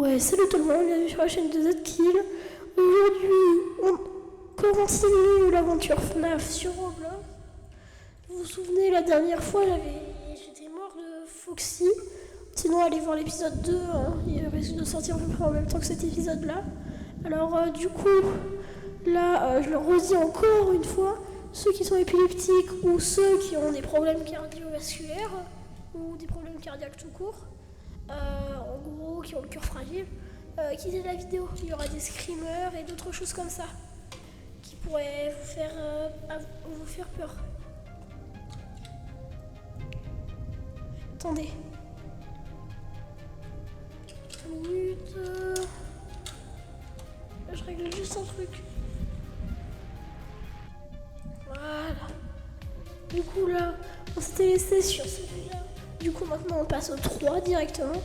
Ouais, salut tout le monde, bienvenue sur la chaîne de Zkill. Aujourd'hui, on continue l'aventure FNAF sur Roblox. Vous vous souvenez, la dernière fois, j'étais mort de Foxy. Sinon, allez voir l'épisode 2, hein. Il risque de sortir à peu près en même temps que cet épisode-là. Alors, du coup, là, je le redis encore une fois, ceux qui sont épileptiques ou ceux qui ont des problèmes cardiovasculaires ou des problèmes cardiaques tout court, en gros, qui ont le cœur fragile, quittez la vidéo. Il y aura des screamers et d'autres choses comme ça qui pourraient vous faire peur. Attendez. 1 minute. Je règle juste un truc. Voilà. Du coup là, on s'était laissé sur celui-là. Du coup maintenant on passe au 3 directement.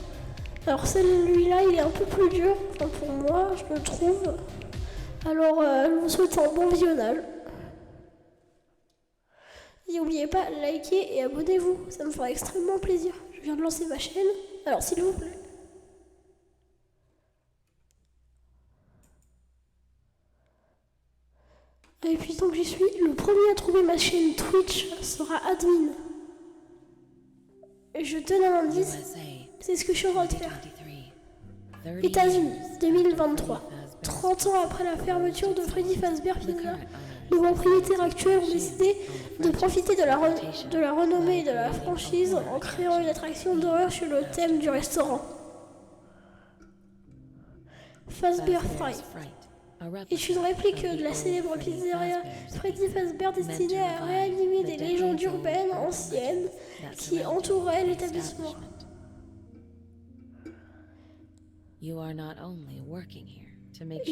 Alors celui-là il est un peu plus dur, enfin pour moi je le trouve. Alors je vous souhaite un bon visionnage. Et n'oubliez pas, likez et abonnez-vous, ça me fera extrêmement plaisir. Je viens de lancer ma chaîne, alors s'il vous plaît. Et puis tant que j'y suis, le premier à trouver ma chaîne Twitch sera admin. Je donne un indice, c'est ce que je suis en train de faire. États-Unis, 2023. 30 ans après la fermeture de Freddy Fazbear Pizza, les propriétaires actuels ont décidé de profiter de la renommée de la franchise en créant une attraction d'horreur sur le thème du restaurant. Fazbear Fright est une réplique de la célèbre pizzeria Freddy Fazbear destinée à réanimer des légendes urbaines anciennes qui entouraient l'établissement. Et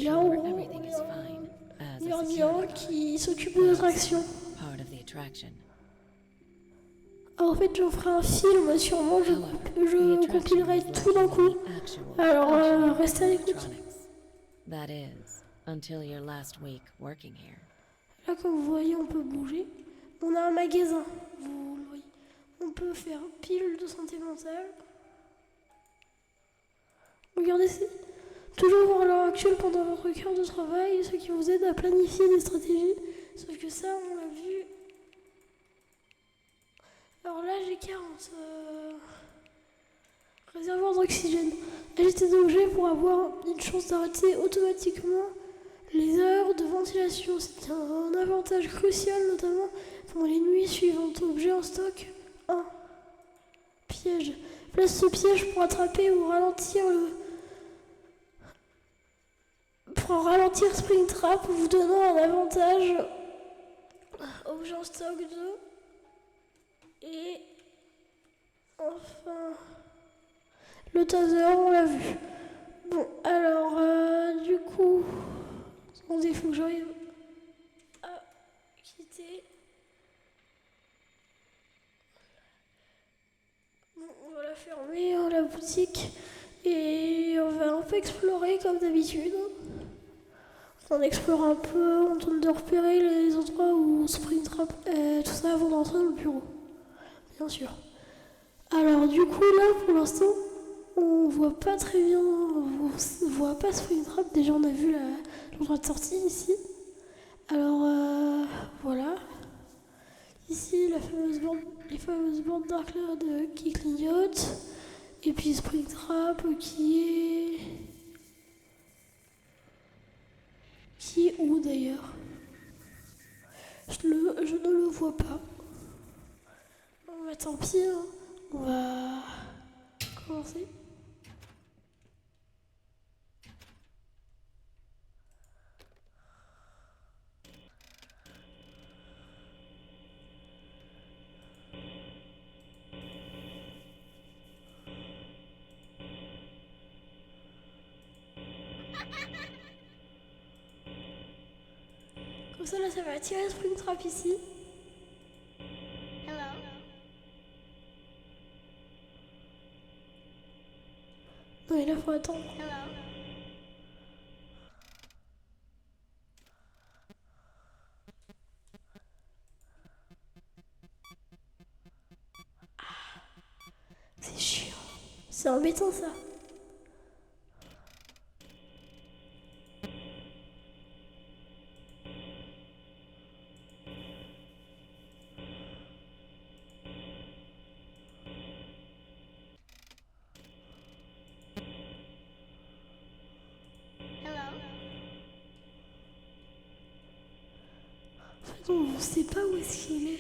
là, en gros, on est un gardien qui s'occupe de l'attraction. Alors, en fait, j'en ferai un film, sûrement, je compilerai tout d'un coup. Alors, restez avec nous. Là, comme vous voyez, on peut bouger. On a un magasin, vous le voyez. On peut faire pilule de santé mentale. Regardez, c'est toujours à l'heure actuelle pendant votre cœur de travail, ce qui vous aide à planifier des stratégies. Sauf que ça, on l'a vu. Alors là, j'ai 40 réservoirs d'oxygène. Ajouter des objets pour avoir une chance d'arrêter automatiquement les heures de ventilation. C'est un avantage crucial, notamment pendant les nuits suivantes. Objet en stock 1. Piège. Place ce piège pour attraper ou ralentir Springtrap, vous donnant un avantage. Objet en stock 2. Et enfin, le taser, on l'a vu. Bon, alors, du coup, attendez, il faut que j'arrive à quitter. Bon, on va la fermer, hein, la boutique. Et on va un peu explorer comme d'habitude. On explore un peu, on tente de repérer les endroits où Springtrap, tout ça avant d'entrer dans le bureau. Bien sûr. Alors du coup là pour l'instant on voit pas très bien, on voit pas Springtrap, déjà on a vu l'endroit de sortie ici. Alors voilà. Ici les fameuses bandes d'arcade qui clignotent. Et puis Springtrap qui est où d'ailleurs? Je ne le vois pas. Bon bah tant pis, hein. On va commencer. Comme ça là ça va attirer Springtrap ici. Non mais là faut attendre. C'est chiant. C'est embêtant ça. On sait pas où est-ce qu'il est.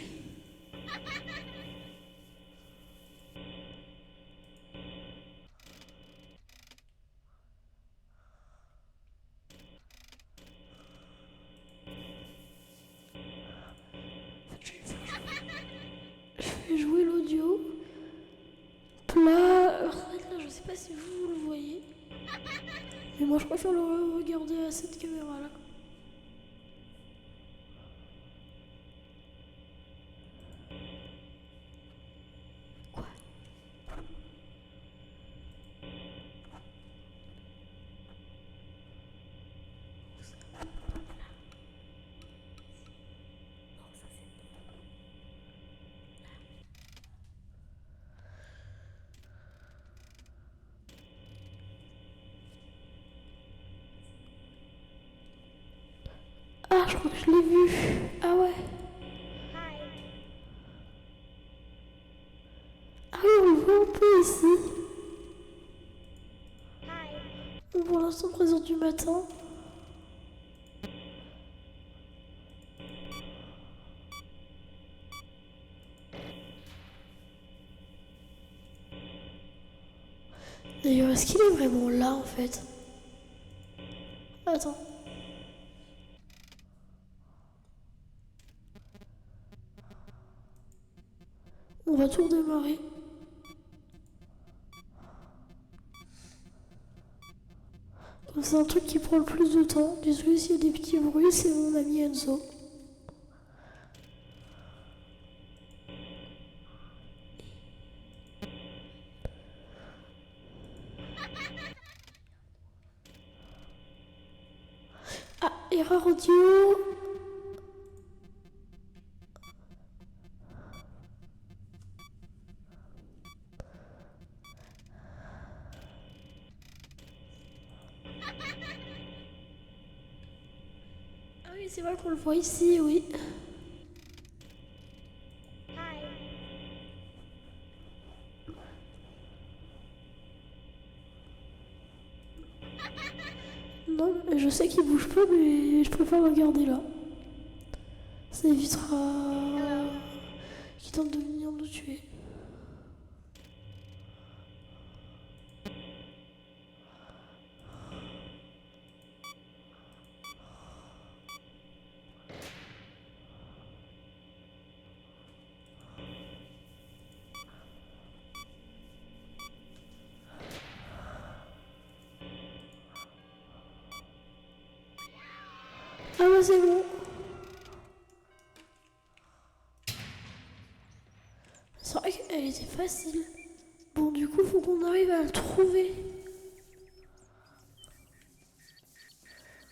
Je vais jouer l'audio. Là, je sais pas si vous le voyez. Mais moi je préfère le regarder à cette caméra là. Quoi? Ah, je crois que je l'ai vu. Ah ouais. Ah oui, on le voit un peu ici. Pour l'instant, présent du matin. D'ailleurs, est-ce qu'il est vraiment là en fait? Attends. On va tout redémarrer. Donc c'est un truc qui prend le plus de temps. Désolé s'il y a des petits bruits, c'est mon ami Enzo. Ah, erreur audio. Ah oui, c'est vrai qu'on le voit ici, oui. Non, je sais qu'il bouge pas, mais je préfère le regarder là. Ça évitera qu'il tente de venir nous tuer. Ah bah c'est bon. C'est vrai qu'elle était facile. Bon, du coup, faut qu'on arrive à le trouver.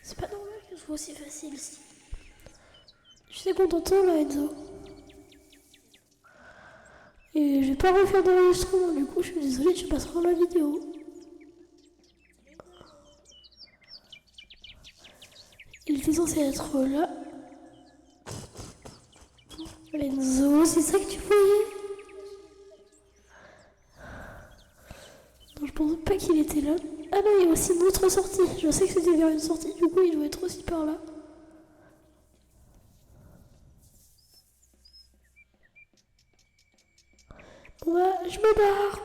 C'est pas normal que ce soit aussi facile. Je sais qu'on t'entend là, Enzo. Et je vais pas refaire d'enregistrement, du coup, je suis désolée, tu passeras la vidéo. Il était censé être là. Enzo, c'est ça que tu voyais? Non, je pense pas qu'il était là. Ah non, il y a aussi une autre sortie. Je sais que c'était vers une sortie, du coup, il doit être aussi par là. Bon bah, je me barre.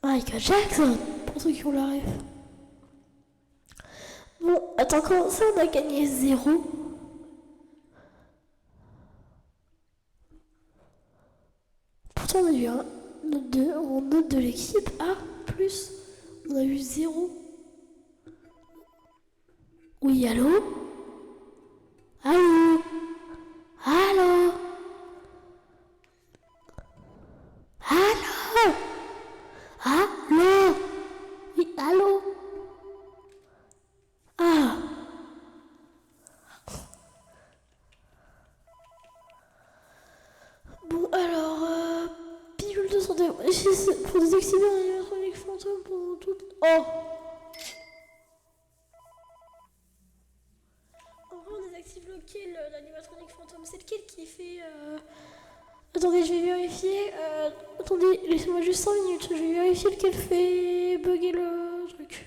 Michael Jackson, pour ceux qui ont la ref. Bon, attends, comment ça on a gagné 0? Pourtant on a eu un note de, en note de l'équipe A+, on a eu 0. Oui, allô? Allô? Allô? Allô? Allô? Oui, allô? Ah. Bon, alors, pilule de santé. Pour désactiver un animatronique fantôme pendant toute... Oh! En vrai, on désactive lequel, l'animatronique fantôme? C'est lequel qui fait... Attendez, je vais vérifier. Attendez, laissez-moi juste 5 minutes. Je vais vérifier lequel fait bugger le truc.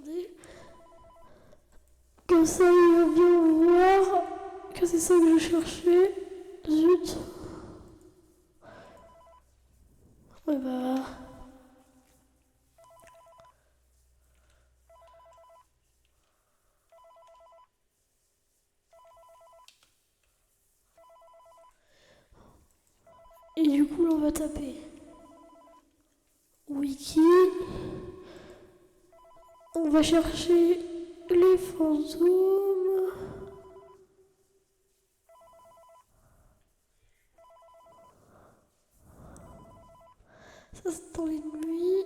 Attendez. Comme ça, il va bien voir que c'est ça que je cherchais. Zut. Ouais bah... Et du coup, là, on va taper wiki. On va chercher les fantômes. Ça, c'est dans les nuits.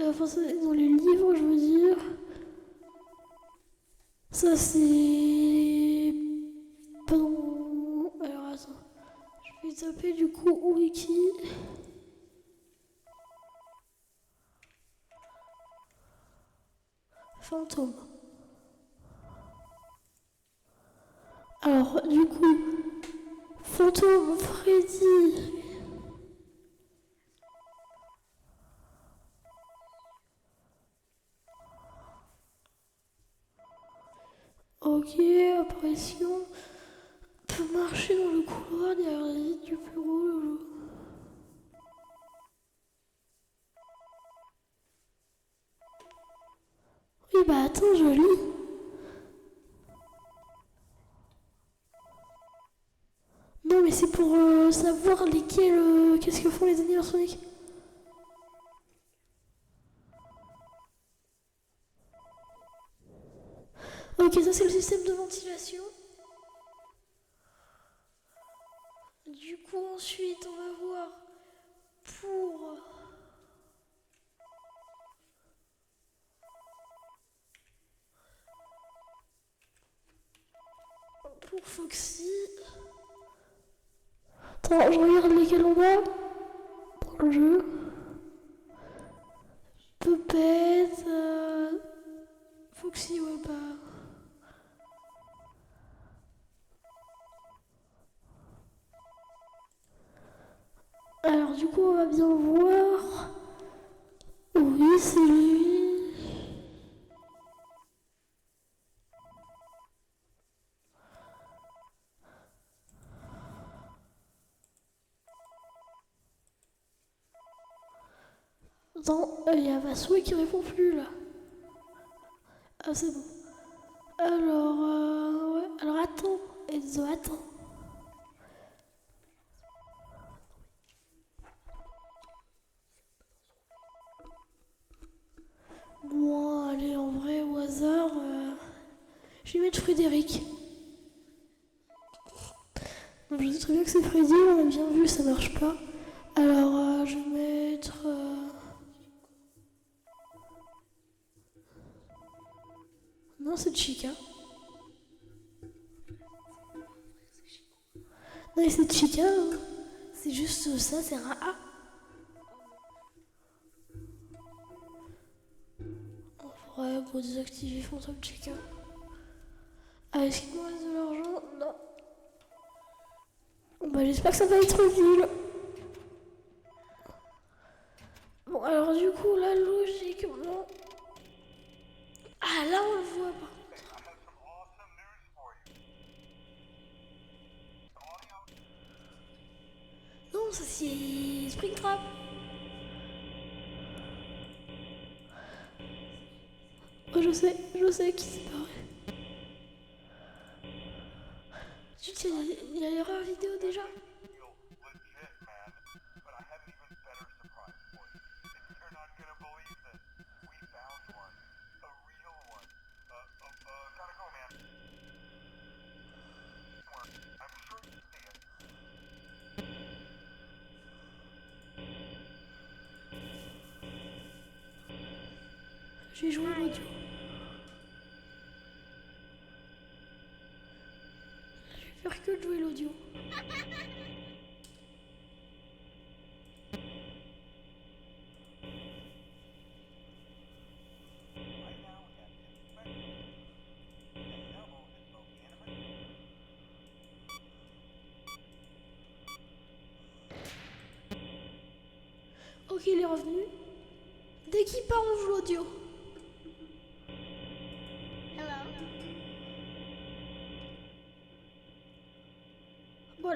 Enfin, c'est dans les livres, je veux dire. Ça, c'est... pas dans... Alors, attends. Je vais taper, du coup, wiki. Fantôme. Alors, du coup, fantôme, Freddy. Ok, apparition. Peut marcher dans le couloir derrière la vitre du bureau. Oui, bah attends, je lis. Non, mais c'est pour savoir lesquels. Qu'est-ce que font les animatroniques. Ok, ça c'est le système de ventilation. Du coup, ensuite, on va voir pour Foxy. Attends, je regarde lesquels on a dans le jeu. Puppet, Foxy, ouais, bah. Alors, du coup, on va bien voir. Oui, c'est lui. Attends, il y a Vasoué qui répond plus là. Ah, c'est bon. Alors, ouais. Alors, attends. Enzo, attends. Bon, allez, en vrai, au hasard, je vais mettre Frédéric. Donc, je sais très bien que c'est Freddy, on a bien vu, ça marche pas. Alors, je vais mettre... Non, c'est Chica. Non, mais c'est Chica, hein. C'est juste ça, c'est un A. On pourrait désactiver Fantôme Chica. Ah, est-ce qu'il nous reste de l'argent? Non. Bah, j'espère que ça va être nul. Bon, alors du coup, là, logiquement... Ah, là, on le voit, par contre. Non, ça, c'est Springtrap. Oh, je sais qui c'est pareil. Zut, il y a l'erreur vidéo déjà. J'ai joué l'audio. Je vais faire que de jouer l'audio. Ok, il est revenu. Dès qu'il part, on joue l'audio.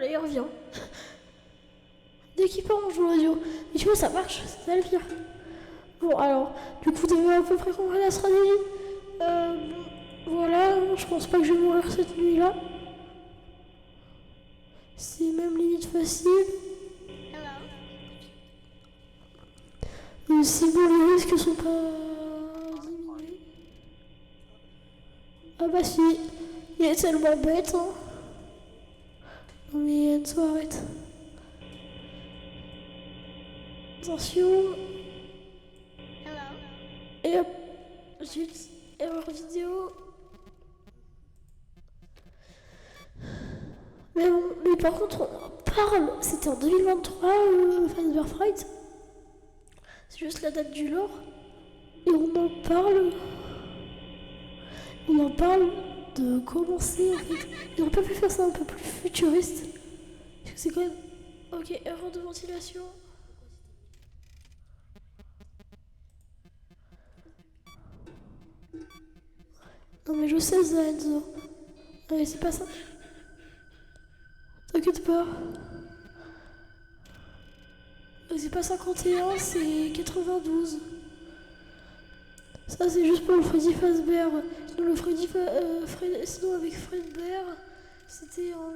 allez, reviens. Dès qu'il part, on joue l'audio. Et tu vois, ça marche, c'est ça le pire. Bon, alors, du coup, vous avez à peu près compris la stratégie. Voilà, je pense pas que je vais mourir cette nuit-là. C'est même limite facile. Si bon, les risques sont pas diminués. Ah bah si, il est tellement bête, hein. Non mais Enzo, arrête. Attention. Et hop, zut, erreur vidéo. Mais bon, mais par contre, on en parle. C'était en 2023, Fazbear Fright. C'est juste la date du lore. Et on en parle. On en parle de commencer en fait. Et on peut plus faire ça un peu plus futuriste. Parce que c'est quand même. Ok, erreur de ventilation. Non mais je sais ça, Enzo. Non mais c'est pas ça. T'inquiète pas. C'est pas 51, c'est 92. Ça c'est juste pour le Freddy Fazbear. Sinon, sinon avec Fredbear, c'était en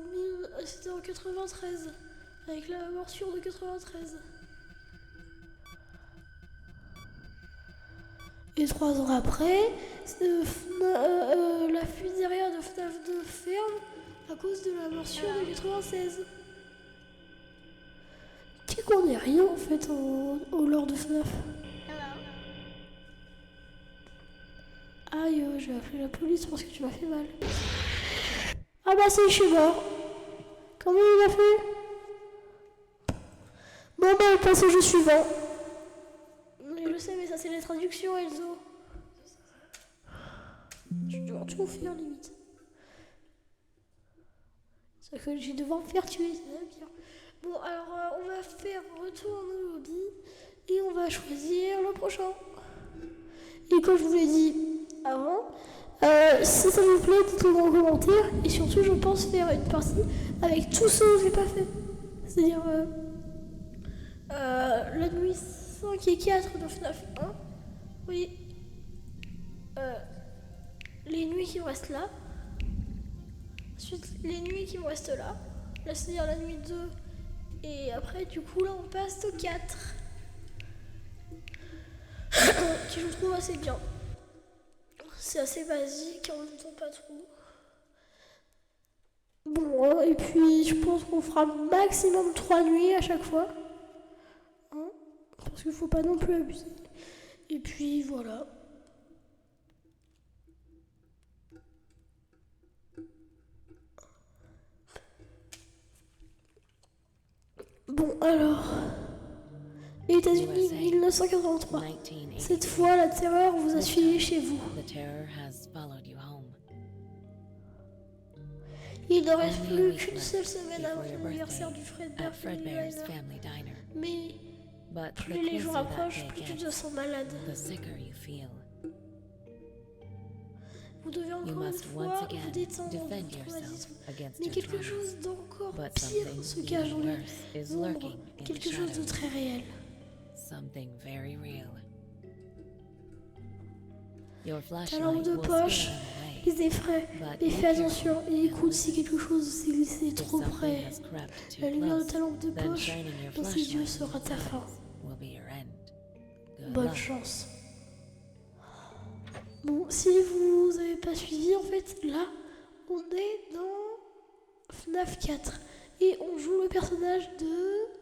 93. Avec la morsure de 93. Et 3 ans après, la fuite derrière de FNAF 2 ferme à cause de la morsure de 96. Tu connais rien en fait au lore de FNAF. Aïe, je vais appeler la police parce que tu m'as fait mal. Ah bah c'est, je suis mort. Comment il a fait? Bon bah on passe au jeu suivant. Je le sais mais ça c'est les traductions Elzo. Je dois tout faire limite. C'est que je vais devoir me faire tuer, c'est bien. Bon alors on va faire retour au lobby et on va choisir le prochain. Et comme je vous l'ai dit avant, si ça vous plaît, dites-le dans les commentaires. Et surtout, je pense faire une partie avec tous ceux que j'ai pas fait. C'est-à-dire la nuit 5 et 4 de FNAF 1. Oui. Les nuits qui me restent là. Ensuite, les nuits qui me restent là. Là, c'est-à-dire la nuit 2. Et après, du coup, là, on passe au 4. Qui je trouve assez bien. C'est assez basique, en même temps pas trop. Bon, et puis je pense qu'on fera maximum 3 nuits à chaque fois. Hein, parce qu'il faut pas non plus abuser. Et puis voilà. Bon, alors. Les États-Unis, 1983. Cette fois, la terreur vous a suivi chez vous. Il ne reste plus qu'une seule semaine avant l'anniversaire du Fredbear Family Diner. Mais plus les jours approchent, plus tu te sens malade. Vous devez encore une fois vous détendre, mais quelque chose d'encore pire se cache dans l'ombre, quelque chose de très réel. Ta lampe de poche les effraie, mais fais attention et écoute si quelque chose s'est glissé trop près. La lumière de ta lampe de poche dans ses yeux sera ta fin. Bonne chance. Bon, si vous n'avez pas suivi, en fait, là, on est dans FNAF 4 et on joue le personnage de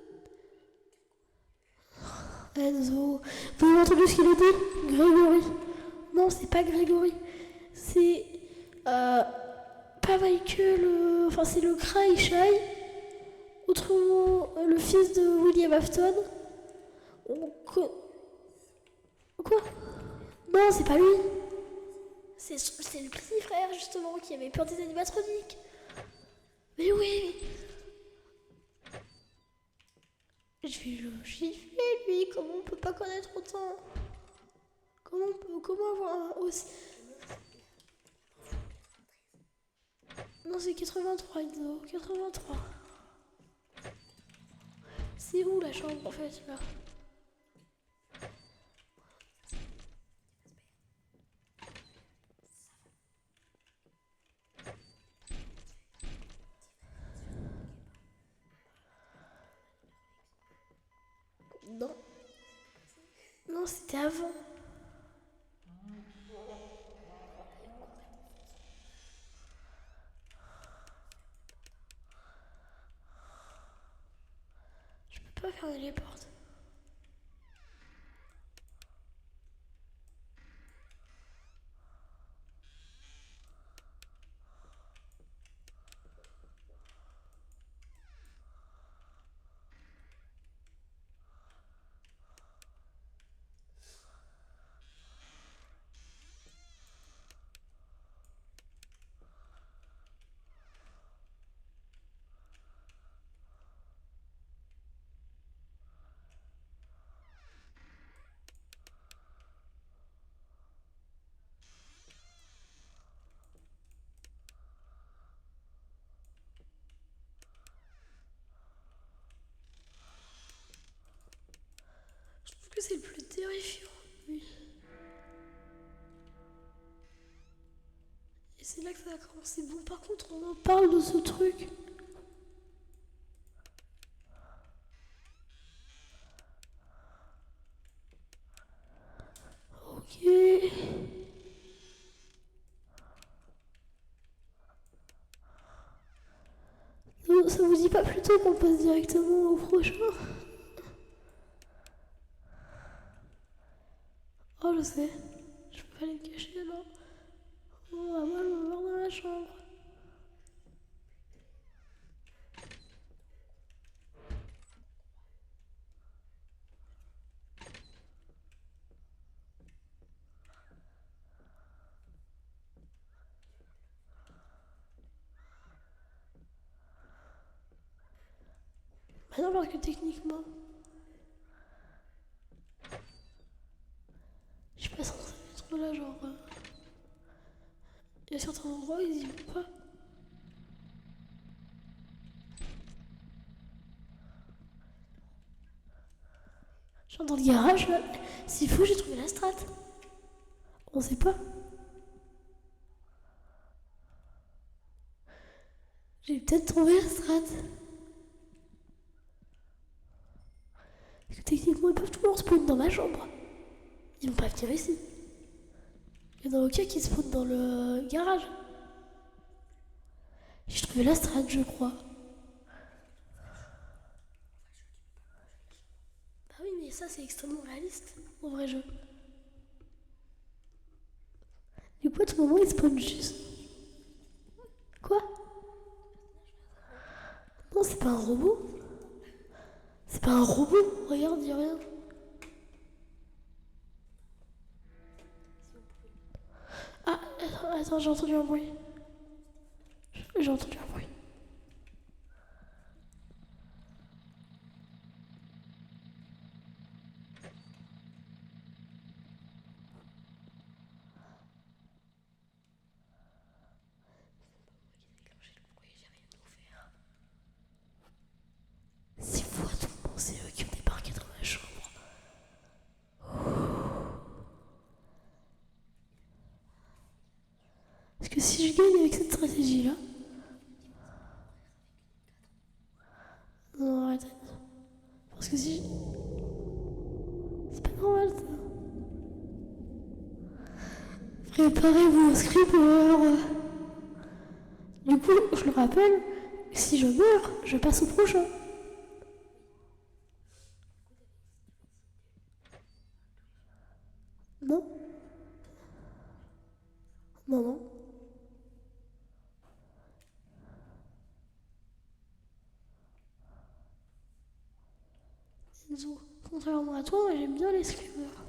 Enzo. Vous avez entendu ce qu'il a dit? Grégory. Non, c'est pas Grégory. C'est pas Michael. Enfin, c'est le Cry Shy. Autrement, le fils de William Afton. Quoi? Non, c'est pas lui. C'est le petit frère, justement, qui avait peur des animatroniques. Mais oui. Je vais le gifler, lui. Comment on peut pas connaître autant? Comment avoir un aussi... Non, c'est 83, Enzo. 83. C'est où la chambre en fait là? Non. Non, c'était avant. Je peux pas fermer les portes. Je trouve que c'est le plus terrifiant. Oui. Et c'est là que ça a commencé. Bon, par contre, on en parle de ce truc. Ok. Ça vous dit pas plutôt qu'on passe directement au prochain? Oh, je sais. Je peux pas aller me cacher, non? On va mal me voir dans la chambre. Bah non, parce que techniquement, je suis pas censée être là, genre. Il y a certains endroits, ils y vont pas. Genre dans le garage, là. S'il faut, j'ai trouvé la strat. On sait pas. J'ai peut-être trouvé la strat. Parce que techniquement, ils peuvent toujours spawn dans ma chambre. Ils vont pas venir ici. Il y en a aucun qui spawn dans le garage. J'ai trouvé la strat, je crois. Bah oui, mais ça, c'est extrêmement réaliste au vrai jeu. Du coup, à tout moment, ils spawnent juste. Quoi? Non, c'est pas un robot. C'est pas un robot. Regarde, y'a rien. Ah, attends, j'ai entendu un bruit. J'ai entendu un bruit. Si vous, à tout moment, c'est eux qui ont débarqué dans ma chambre. Parce que si je gagne avec cette stratégie-là. Non, arrête. Parce que si je... C'est pas normal, ça. Préparez-vous au scribbleur. Du coup, je le rappelle, si je meurs, je passe au prochain. Non? Non, non. Enzo, contrairement à toi, moi j'aime bien les screamers.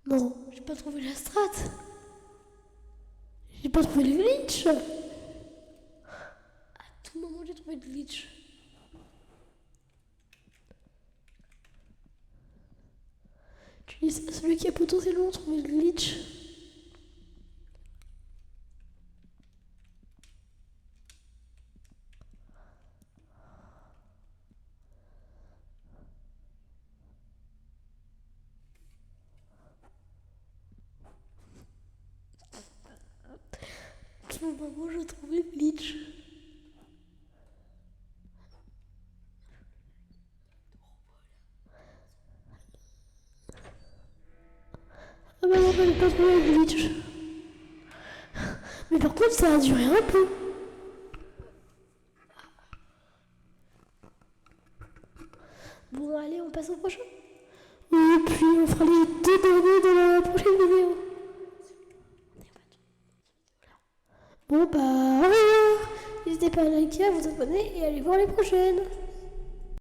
Non, j'ai pas trouvé la strat. J'ai pas trouvé le glitch. À tout moment, j'ai trouvé le glitch. Tu dis celui qui a potentiellement trouvé le glitch. le moment où j'ai trouvé Bleach. Ah bah non, j'ai pas trouvé Bleach. Mais par contre, ça a duré un peu. Bon, allez, on passe au prochain. Et puis, on fera les 2 derniers dans la prochaine vidéo. Bon, bah, au revoir. N'hésitez pas à liker, à vous abonner et à aller voir les prochaines.